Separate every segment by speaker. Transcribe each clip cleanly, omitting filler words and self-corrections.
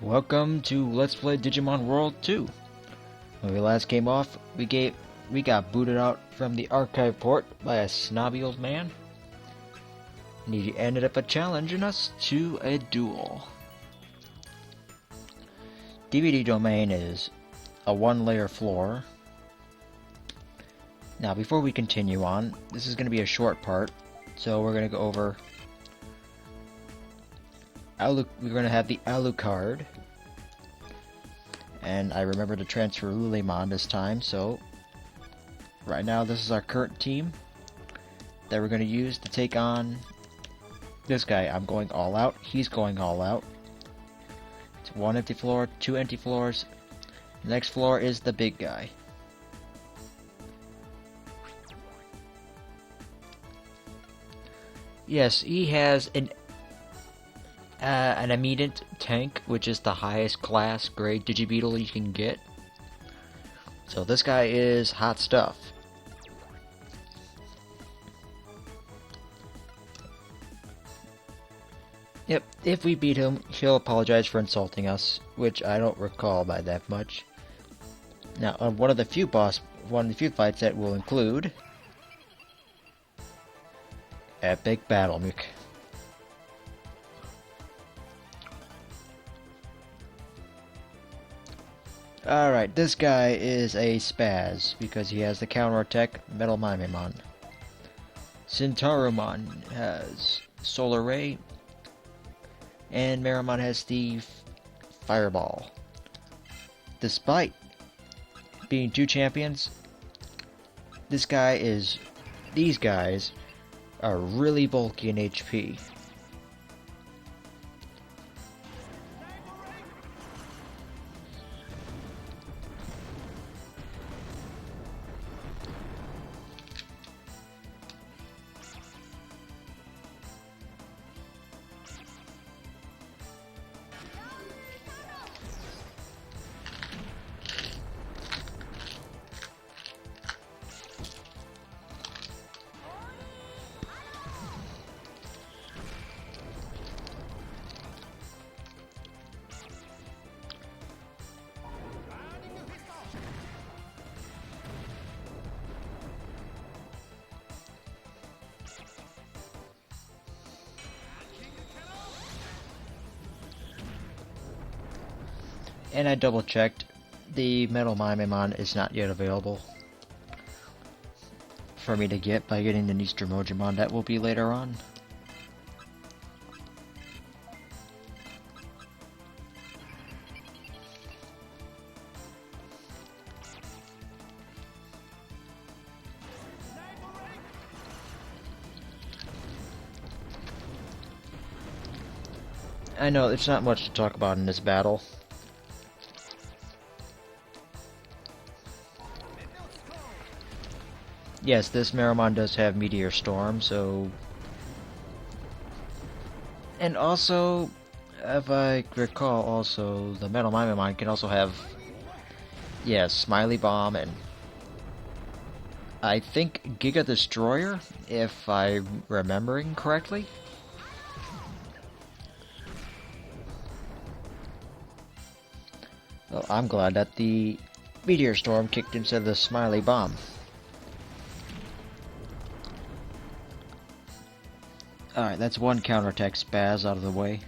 Speaker 1: Welcome to Let's Play Digimon World 2. When we last came off, we got booted out from the archive port by a snobby old man. And he ended up challenging us to a duel. DVD domain is a one-layer floor. Now, before we continue on, this is going to be a short part, so we're going to go over we're going to have the Alucard. And I remember to transfer Lulimon this time, so right now this is our current team that we're going to use to take on this guy. I'm going all out, he's going all out. It's one empty floor, two empty floors. The next floor is the big guy. Yes, he has an immediate tank, which is the highest class grade Digibeetle you can get. So this guy is hot stuff. Yep, if we beat him, he'll apologize for insulting us, which I don't recall by that much. Now, one of the few fights that will include Epic Battle Mick. Alright, this guy is a spaz because he has the counter attack Metal Mimemon. Cintarumon has Solar Ray, and Meramon has the Fireball. Despite being two champions, these guys are really bulky in HP. And I double checked, the Metal Mimemon is not yet available for me to get by getting the Nistromojimon. That will be later on. I know there's not much to talk about in this battle. Yes, this Meramon does have Meteor Storm, so... And also, if I recall, also, the Metal Mimemon can also have... Yes, Smiley Bomb, and... I think Giga Destroyer, if I'm remembering correctly. Well, I'm glad that the Meteor Storm kicked instead of the Smiley Bomb. Alright, that's one counterattack spaz out of the way.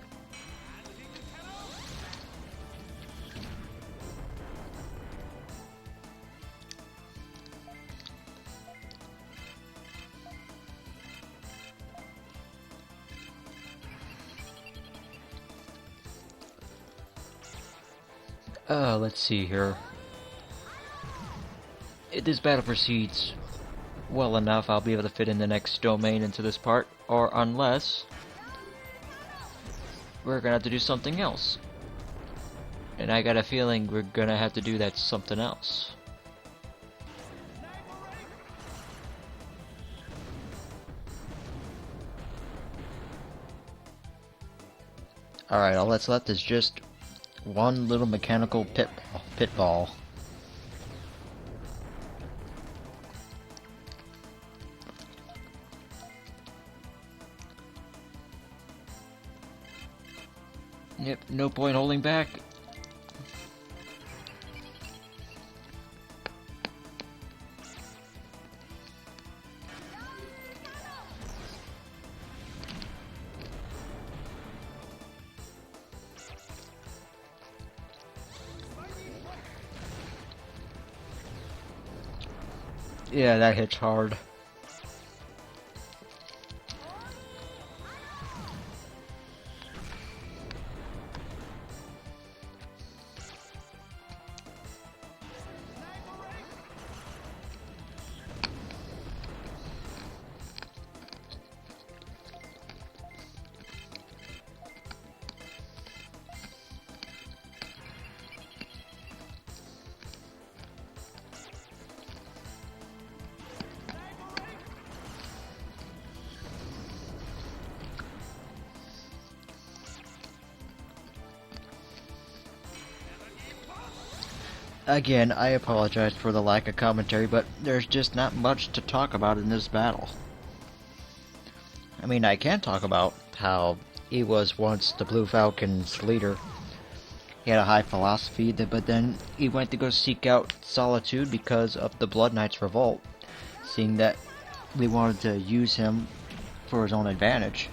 Speaker 1: Let's see here. If this battle proceeds well enough, I'll be able to fit in the next domain into this part, or unless we're gonna have to do something else. And I got a feeling we're gonna have to do that something else. Alright, let's let this just one little mechanical pitball. Yep, no point holding back. Yeah, that hits hard. Again, I apologize for the lack of commentary, but there's just not much to talk about in this battle. I mean, I can talk about how he was once the Blue Falcon's leader. He had a high philosophy, but then he went to go seek out solitude because of the Blood Knight's revolt, seeing that we wanted to use him for his own advantage.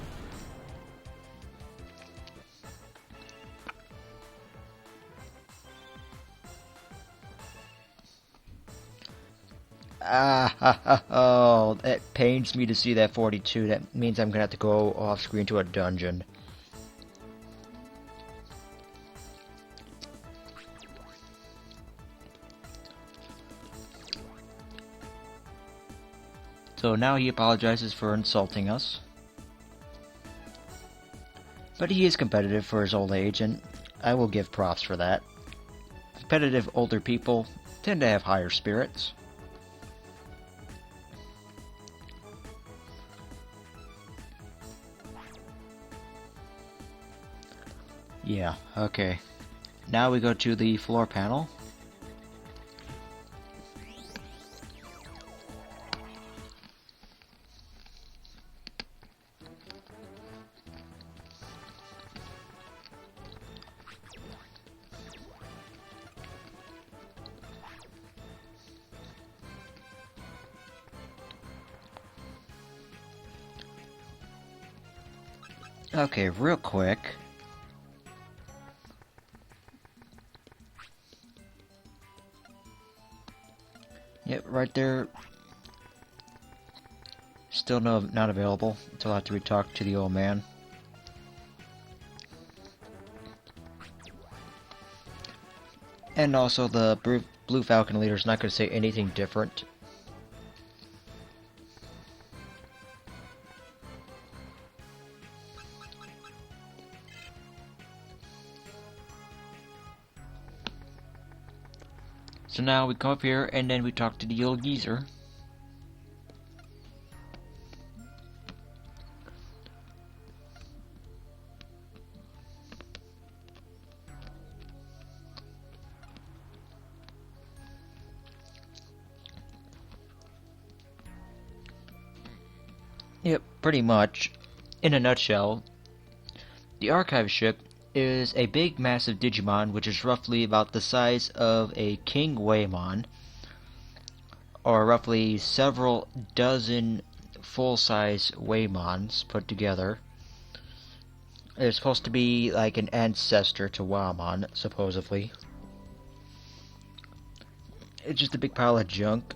Speaker 1: Oh, it pains me to see that 42. That means I'm gonna have to go off screen to a dungeon. So now he apologizes for insulting us. But he is competitive for his old age, and I will give props for that. Competitive older people tend to have higher spirits. Yeah, okay. Now we go to the floor panel. Okay, real quick. Yep, right there. Still not available until after we talk to the old man. And also the Blue Falcon leader's not going to say anything different. So now we come up here and then we talk to the old geezer. Yep, pretty much. In a nutshell, the archive ship is a big massive Digimon which is roughly about the size of a King Waymon, or roughly several dozen full-size Waymons put together. It's supposed to be like an ancestor to Wamon, supposedly. It's just a big pile of junk,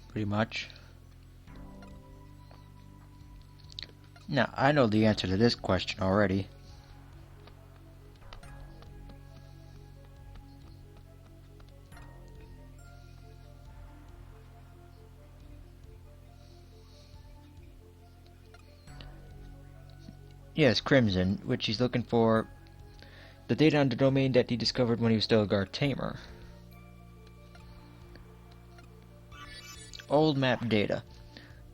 Speaker 1: pretty much. Now, I know the answer to this question already. Yes, Crimson, which he's looking for the data on the domain that he discovered when he was still a guard tamer. Old map data.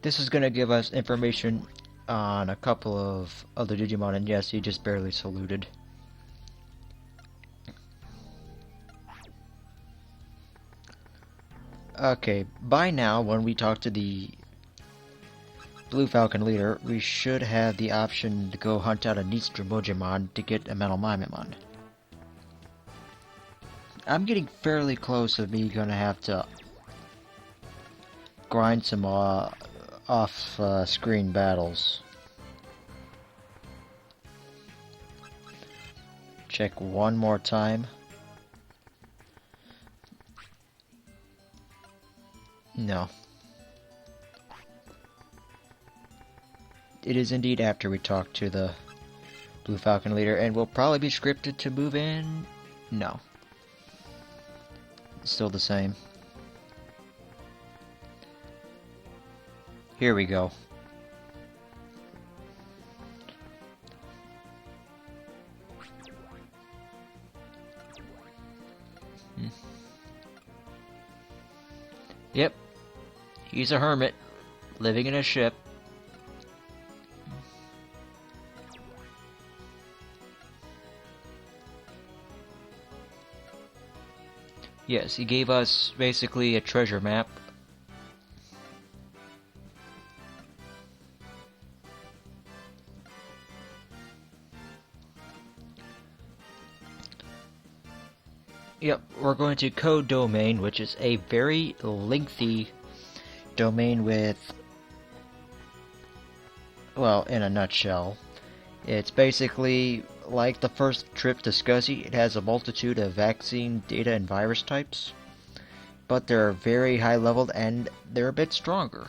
Speaker 1: This is going to give us information on a couple of other Digimon, and yes, he just barely saluted. Okay, by now, when we talk to the Blue Falcon leader, we should have the option to go hunt out a Digimon to get a Metal Mimimon. I'm getting fairly close to me gonna have to grind some off-screen battles. Check one more time. No. It is indeed after we talk to the Blue Falcon leader, and we'll probably be scripted to move in. No. It's still the same. Here we go. Yep. He's a hermit, living in a ship. Yes, he gave us basically a treasure map. Yep, we're going to code domain, which is a very lengthy domain with, well, in a nutshell, it's basically like the first trip to SCSI. It has a multitude of vaccine, data, and virus types, but they're very high leveled and they're a bit stronger.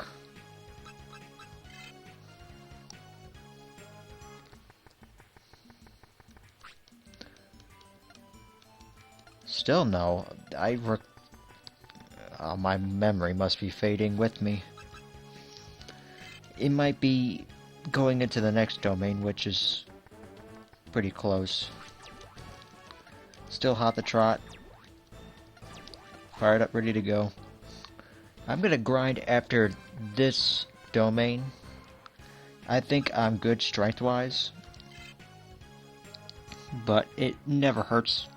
Speaker 1: Still no. My memory must be fading with me. It might be going into the next domain, which is pretty close. Still hot the trot. Fired up, ready to go. I'm gonna grind after this domain. I think I'm good strength-wise, but it never hurts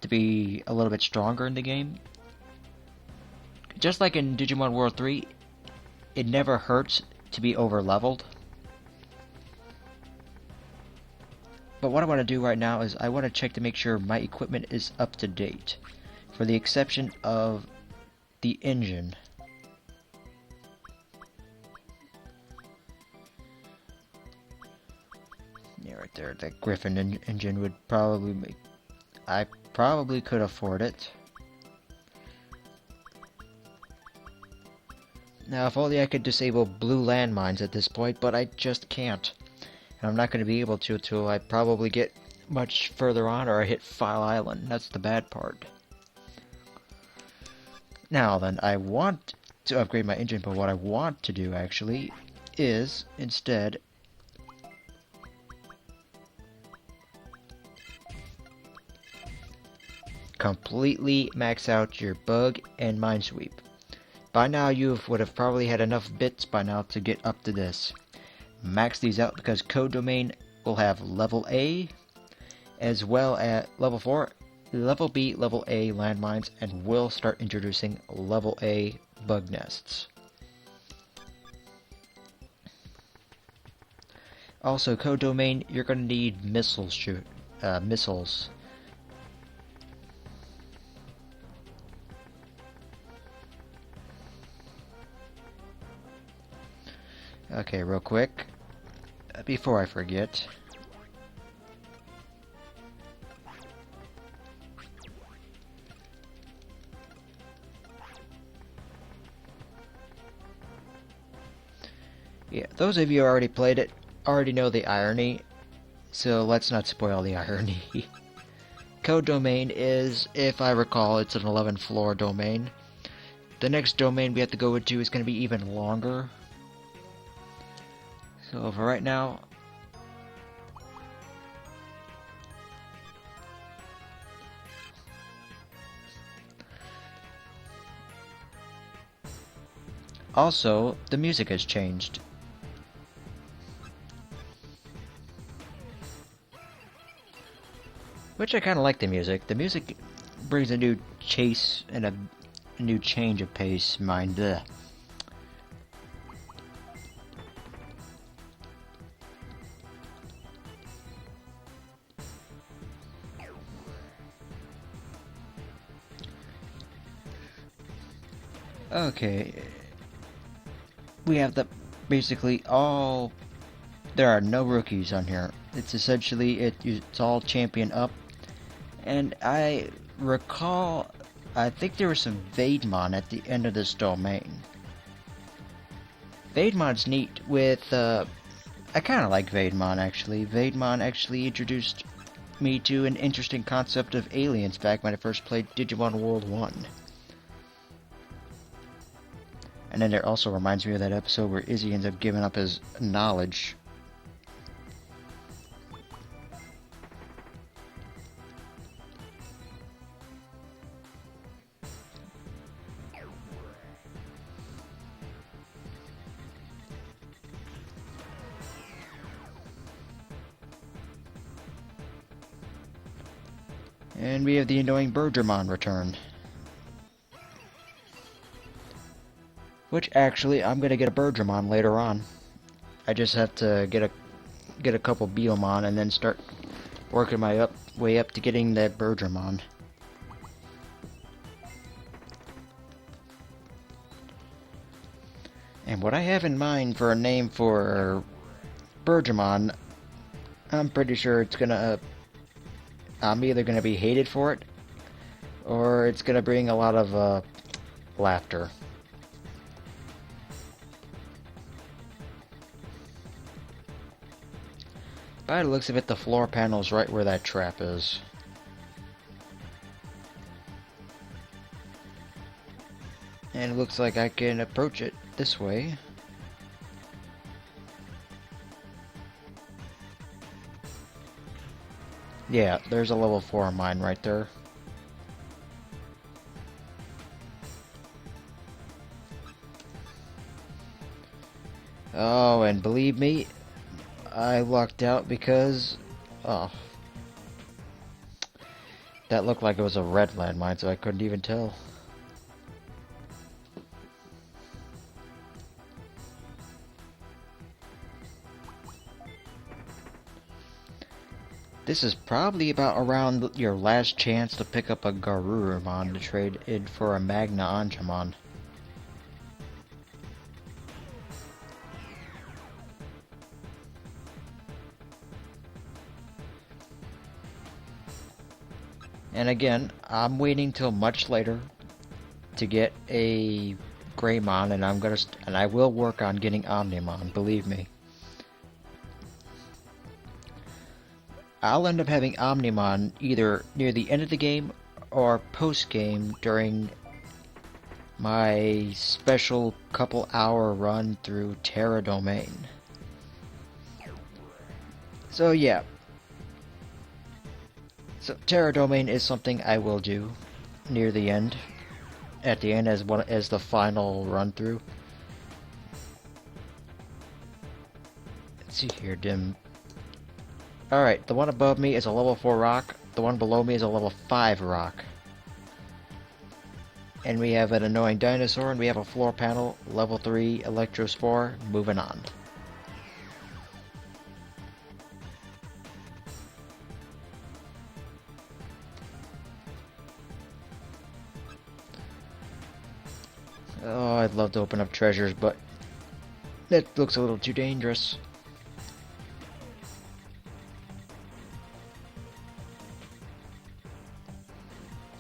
Speaker 1: to be a little bit stronger in the game. Just like in Digimon World 3, it never hurts to be over-leveled. But what I want to do right now is I want to check to make sure my equipment is up to date, for the exception of the engine. Yeah, right there, that Griffin engine would probably make... I probably could afford it. Now, if only I could disable blue landmines at this point, but I just can't. And I'm not going to be able to until I probably get much further on or I hit File Island. That's the bad part. Now then, I want to upgrade my engine, but what I want to do actually is instead completely max out your bug and minesweep. By now you would have probably had enough bits by now to get up to this. Max these out because code domain will have level A as well as level 4, level B, level A landmines, and will start introducing level A bug nests. Also, code domain, you're going to need missiles. Okay, real quick, before I forget. Yeah, those of you who already played it already know the irony, so let's not spoil the irony. Code domain is, if I recall, it's an 11 floor domain. The next domain we have to go into is going to be even longer. So for right now, also the music has changed. Which I kind of like the music. The music brings a new chase and a new change of pace, mind. Okay. We have the basically all. There are no rookies on here. It's essentially it's all champion up. And I recall, I think there was some Vademon at the end of this domain. Vademon's neat with, I kind of like Vademon actually. Vademon actually introduced me to an interesting concept of aliens back when I first played Digimon World 1. And then it also reminds me of that episode where Izzy ends up giving up his knowledge. And we have the annoying Bergermon returned. Which actually, I'm gonna get a Bergermon later on. I just have to get a couple Biomon and then start working my way up to getting that Bergermon. And what I have in mind for a name for Bergermon, I'm pretty sure it's gonna. I'm either gonna be hated for it, or it's gonna bring a lot of laughter. By the looks of it, the floor panel's right where that trap is. And it looks like I can approach it this way. Yeah, there's a level 4 mine right there. Oh, and believe me, I lucked out because... Oh. That looked like it was a red landmine, so I couldn't even tell. This is probably about around your last chance to pick up a Garurumon to trade in for a Magna Angemon. And again, I'm waiting till much later to get a Greymon, and I will work on getting Omnimon, believe me. I'll end up having Omnimon either near the end of the game or post-game during my special couple-hour run through Terra Domain. So yeah. So Terra Domain is something I will do near the end. At the end as the final run through. Let's see here, dim. Alright, the one above me is a level 4 rock. The one below me is a level 5 rock. And we have an annoying dinosaur, and we have a floor panel, level 3 Electrospore, moving on. Oh, I'd love to open up treasures, but that looks a little too dangerous.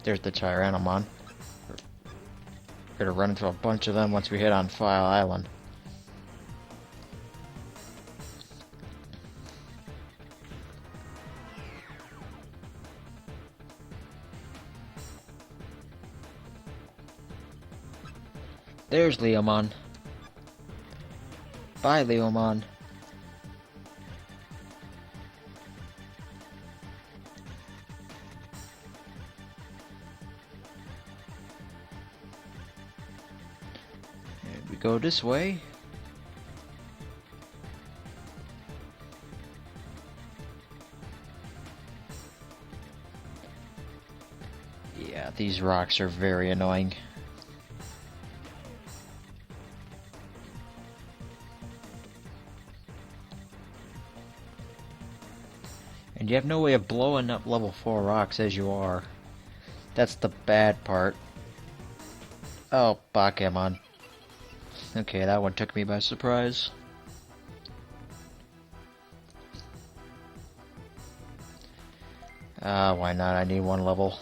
Speaker 1: There's the Tyrannomon. We're gonna run into a bunch of them once we hit on File Island. There's Leomon. Bye, Leomon. And we go this way. Yeah, these rocks are very annoying. And you have no way of blowing up level 4 rocks as you are. That's the bad part. Oh, Pokemon. Okay, that one took me by surprise. Why not? I need one level.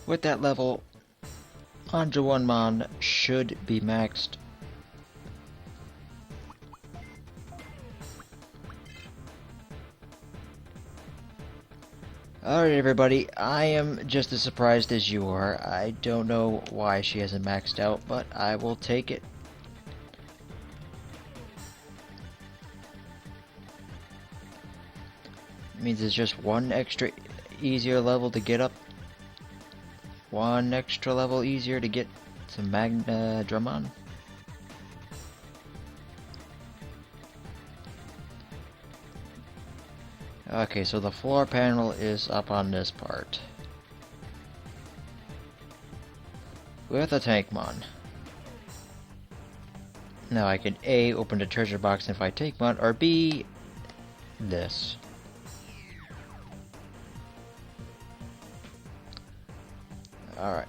Speaker 1: With that level, Anjuwanmon should be maxed. Alright everybody, I am just as surprised as you are. I don't know why she hasn't maxed out, but I will take it. It means it's just one extra easier level to get up. One extra level easier to get to Magnadramon. Okay, so the floor panel is up on this part. With a Tankmon. Now I can A, open the treasure box and fight Tankmon, or B, this. Alright.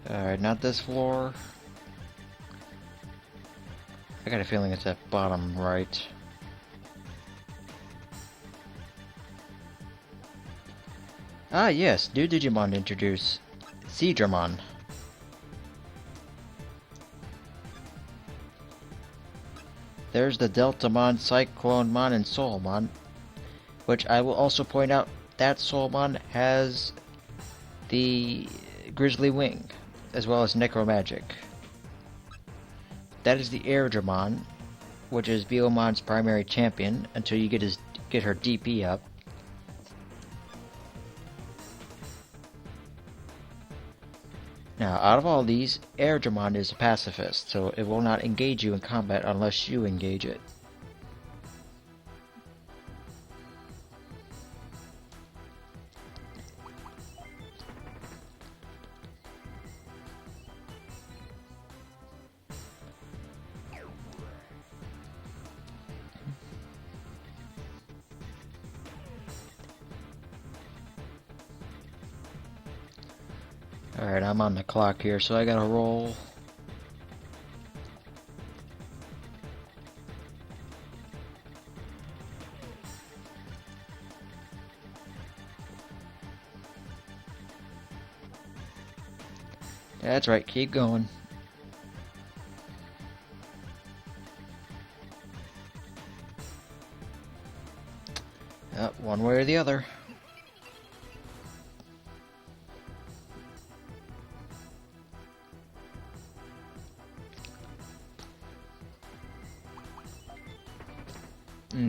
Speaker 1: Alright, not this floor. I got a feeling it's at bottom right. Ah yes, new Digimon introduced. Seedramon. There's the Deltamon, Cyclonemon, and Soulmon, which I will also point out that Soulmon has the Grizzly Wing, as well as Necromagic. That is the Airdramon, which is Biomon's primary champion until you get her DP up. Now, out of all these, Airdramon is a pacifist, so it will not engage you in combat unless you engage it. Alright, I'm on the clock here, so I gotta roll. That's right, keep going. One way or the other.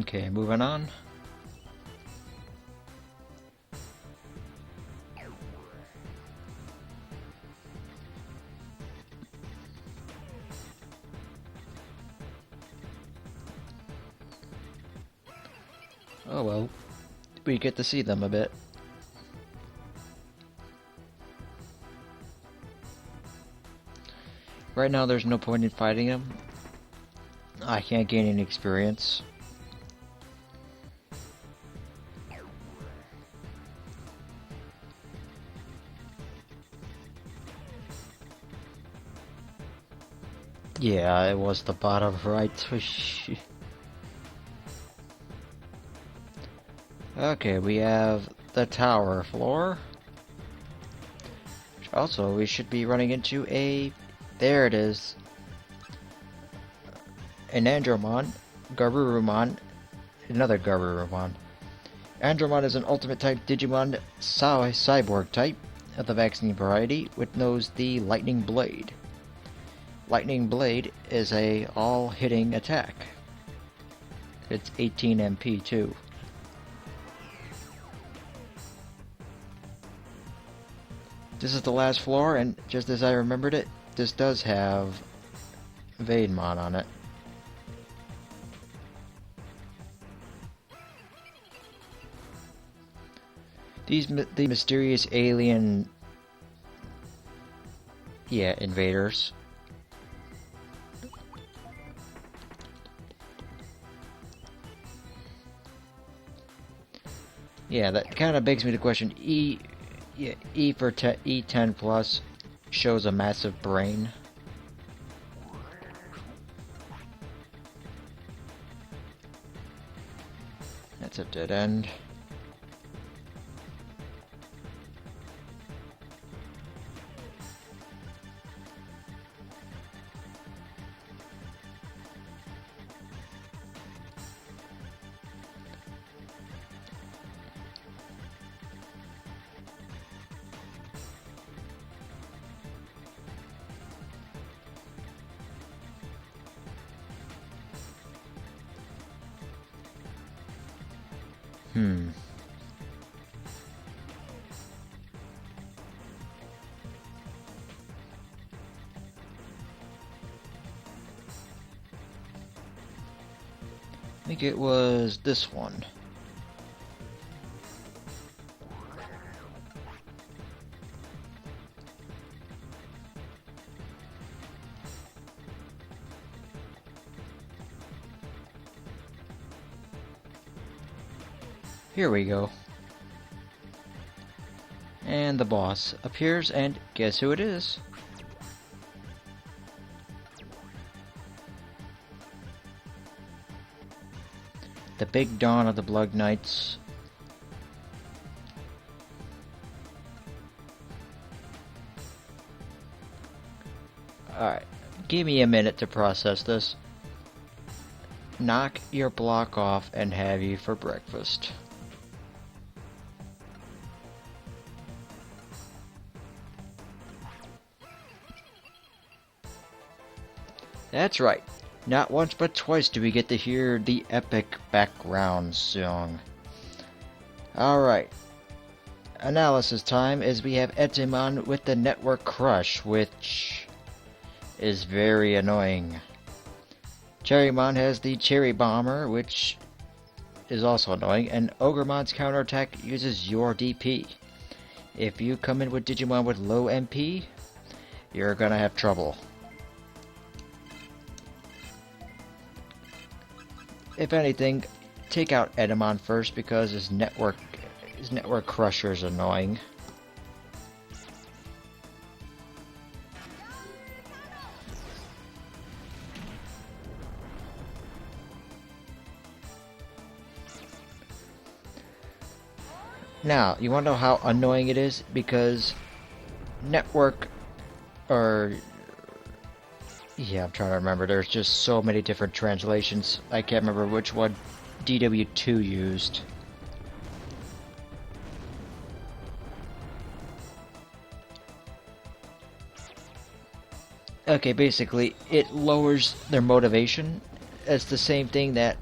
Speaker 1: Okay, moving on. Oh well, we get to see them a bit. Right now there's no point in fighting them. I can't gain any experience. Yeah, it was the bottom right. Okay, we have the tower floor. Also, we should be running into a There it is. An Andromon, Garurumon, another Garurumon. Andromon is an ultimate type Digimon cyborg type of the vaccine variety, which knows the Lightning Blade. Lightning Blade is a all-hitting attack. It's 18 MP too. This is the last floor, and just as I remembered it, this does have Vaidmon on it. The mysterious alien, invaders. Yeah, that kind of begs me to question E for E10 plus shows a massive brain. That's a dead end. I think it was this one. Here we go. And the boss appears, and guess who it is? The Big Dawn of the Blood Knights. Alright, give me a minute to process this. Knock your block off and have you for breakfast. That's right. Not once but twice do we get to hear the epic background song. Alright. Analysis time is we have Etemon with the Network Crush, which is very annoying. Cherrymon has the Cherry Bomber, which is also annoying, and Ogremon's counterattack uses your DP. If you come in with Digimon with low MP, you're gonna have trouble. If anything, take out Etemon first because his network crusher is annoying. Now, you want to know how annoying it is? Because network, yeah, I'm trying to remember. There's just so many different translations. I can't remember which one DW2 used. Okay, basically, it lowers their motivation. It's the same thing that...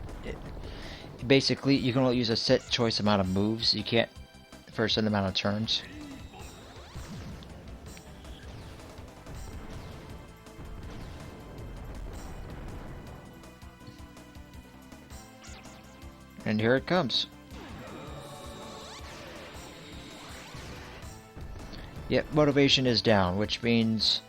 Speaker 1: basically, you can only use a set choice amount of moves. You can't for a certain amount of turns. And here it comes. Yep, motivation is down, which means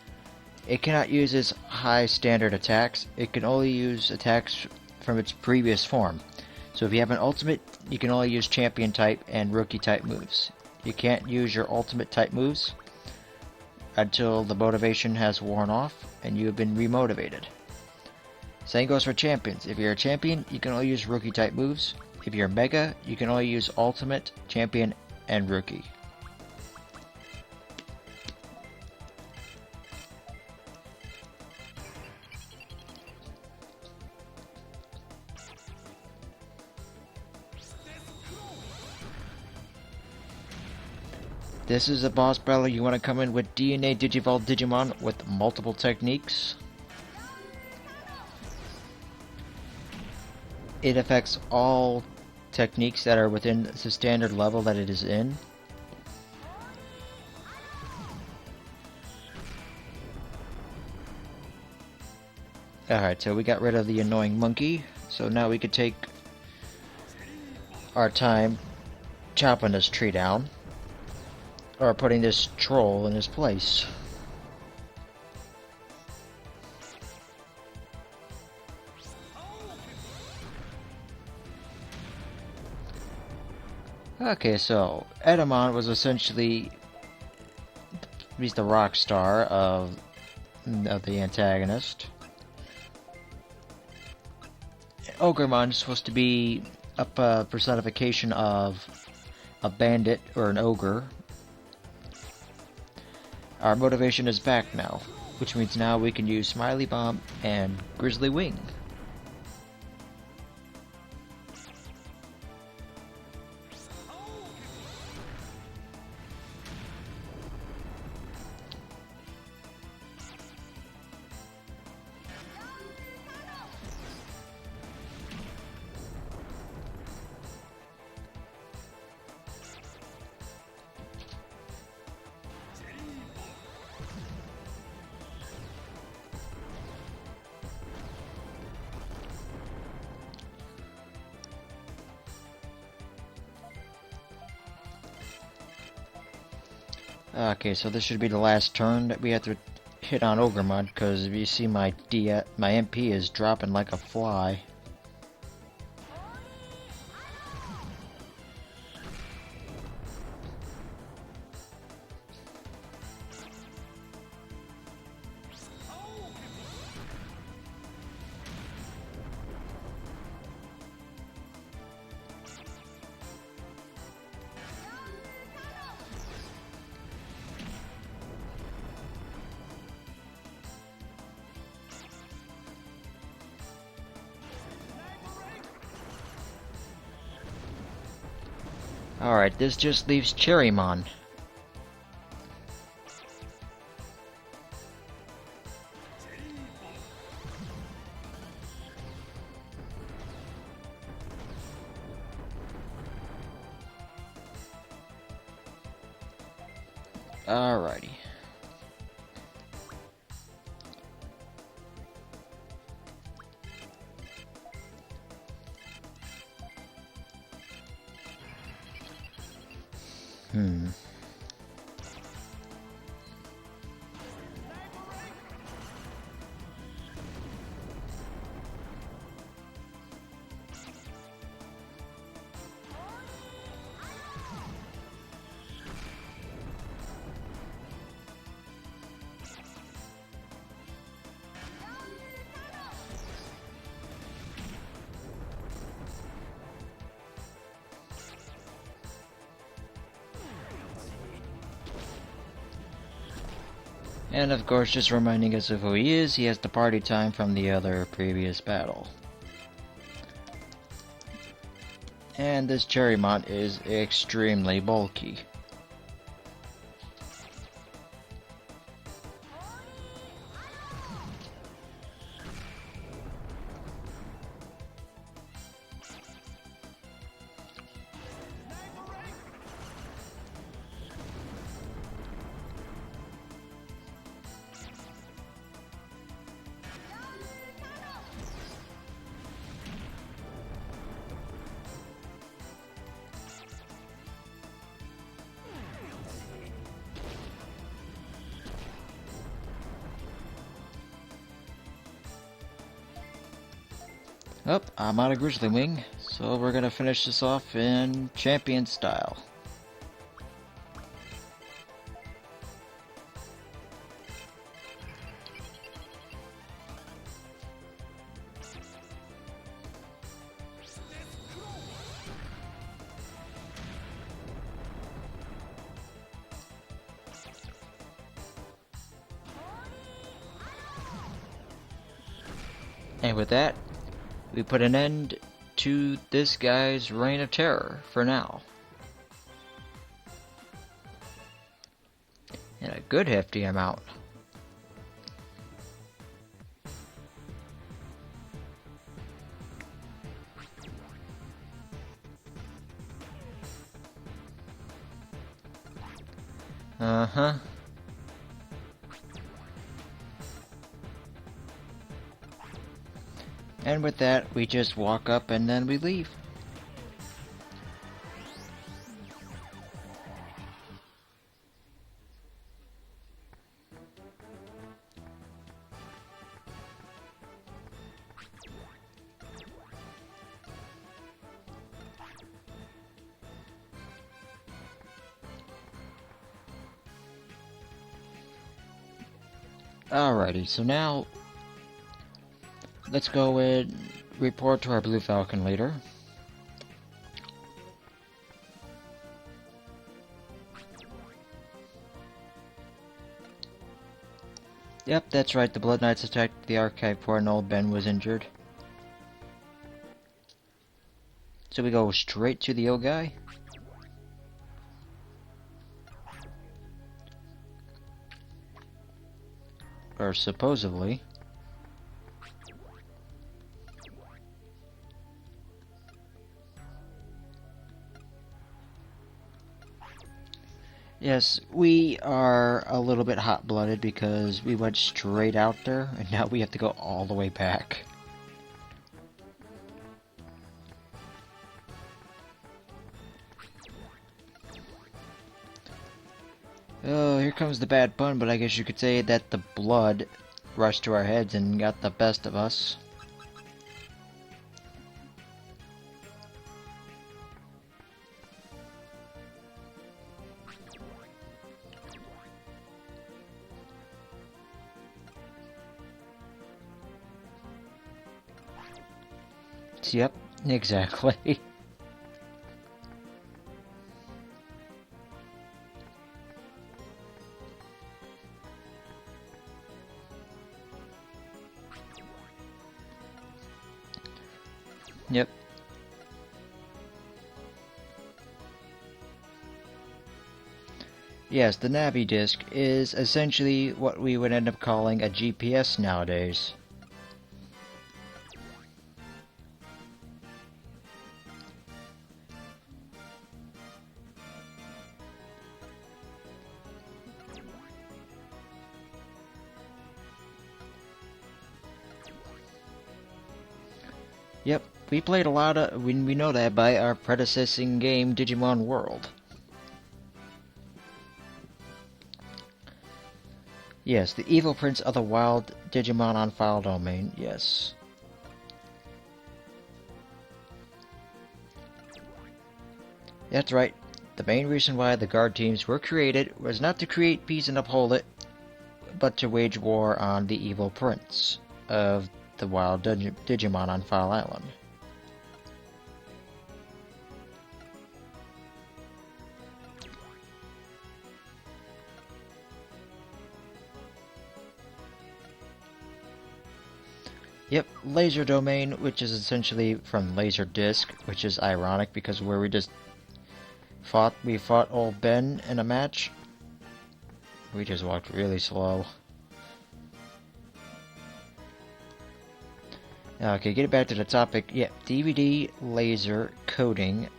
Speaker 1: it cannot use its high standard attacks. It can only use attacks from its previous form. So if you have an ultimate, you can only use champion type and rookie type moves. You can't use your ultimate type moves until the motivation has worn off and you have been remotivated. Same goes for champions. If you're a champion, you can only use rookie type moves. If you're Mega, you can only use ultimate, champion, and rookie. This is a boss battle. You want to come in with DNA Digivolve Digimon with multiple techniques. It affects all techniques that are within the standard level that it is in. Alright, so we got rid of the annoying monkey, so now we could take our time chopping this tree down, or putting this troll in his place. Okay, so Edamon was essentially, he's the rock star of the antagonist. Ogremon is supposed to be a personification of a bandit or an ogre. Our motivation is back now, which means now we can use Smiley Bomb and Grizzly Wing. Okay, so this should be the last turn that we have to hit on Ogremon, because if you see my MP is dropping like a fly. Alright, this just leaves Cherrymon. Alrighty. And of course, just reminding us of who he is, he has the party time from the other previous battle. And this Cherrymon is extremely bulky. Oh, I'm out of Grizzly Wing, so we're gonna finish this off in champion style. And with that, we put an end to this guy's reign of terror for now. And a good hefty amount. Uh-huh. And with that, we just walk up and then we leave. Alrighty, so now let's go and report to our Blue Falcon leader. Yep, that's right, the Blood Knights attacked the archive port and Old Ben was injured. So we go straight to the old guy. Or supposedly. Yes, we are a little bit hot-blooded because we went straight out there, and now we have to go all the way back. Oh, here comes the bad pun, but I guess you could say that the blood rushed to our heads and got the best of us. Yep, exactly. Yep. Yes, the Navi disc is essentially what we would end up calling a GPS nowadays. Yep, we played a lot of, we know that by our predecessing game, Digimon World. Yes, the evil prince of the wild Digimon on file domain, yes. That's right, the main reason why the guard teams were created was not to create peace and uphold it, but to wage war on the evil prince of the wild Digimon on File Island. Yep, laser domain, which is essentially from laser disc, which is ironic because where we fought Old Ben in a match. We just walked really slow. Okay, get it back to the topic. Yeah, DVD, laser, coding.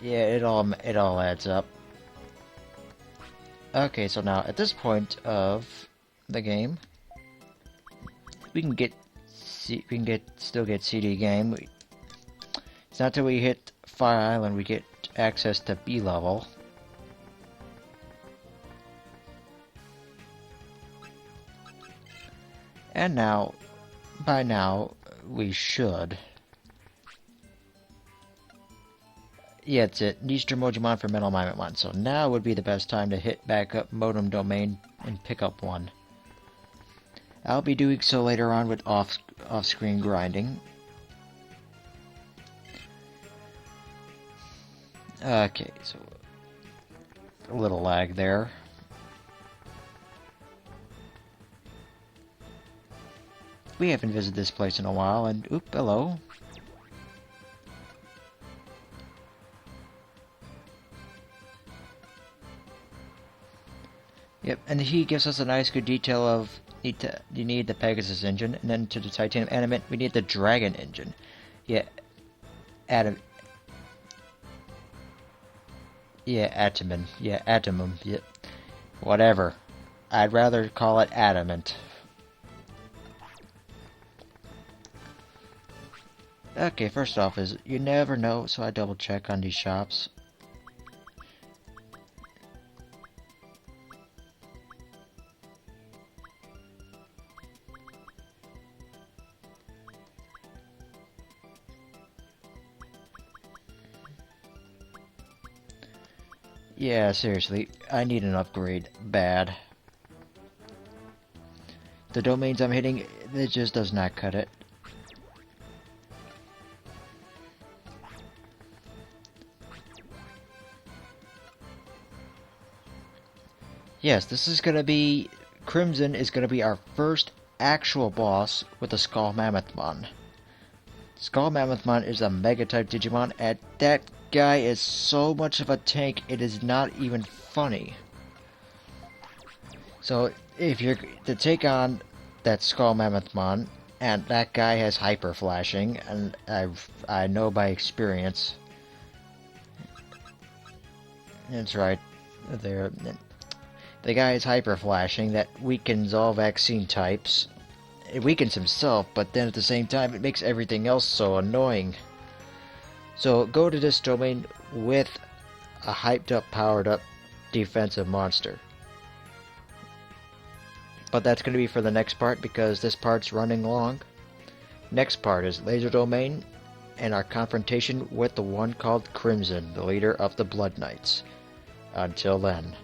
Speaker 1: Yeah, it all adds up. Okay, so now at this point of the game, we can still get CD game. It's not till we hit Fire Island we get access to B level. And now, by now, we should. Yeah, it's it. Easter Mojimon for Metal Mimemon. So now would be the best time to hit back up modem domain and pick up one. I'll be doing so later on with off-screen grinding. Okay, so a little lag there. We haven't visited this place in a while, and oop, hello. Yep, and he gives us a nice good detail of you need the Pegasus engine, and then to the Titanium Animate we need the Dragon engine. Yeah, Adam. Yeah, Atomin. Yeah, Atomum. Yeah, whatever. I'd rather call it Adamant. Okay, first off is you never know, so I double check on these shops. Yeah, seriously, I need an upgrade. Bad. The domains I'm hitting, it just does not cut it. Yes, this is gonna be... Crimson is gonna be our first actual boss with the Skull Mammothmon. Skull Mammothmon is a Mega-type Digimon, and that guy is so much of a tank, it is not even funny. So, if you're to take on that Skull Mammothmon, and that guy has Hyper Flashing, and I know by experience. That's right. There, the guy is Hyper Flashing that weakens all vaccine types. It weakens himself, but then at the same time, it makes everything else so annoying. So go to this domain with a hyped up, powered up defensive monster. But that's going to be for the next part because this part's running long. Next part is Laser Domain and our confrontation with the one called Crimson, the leader of the Blood Knights. Until then.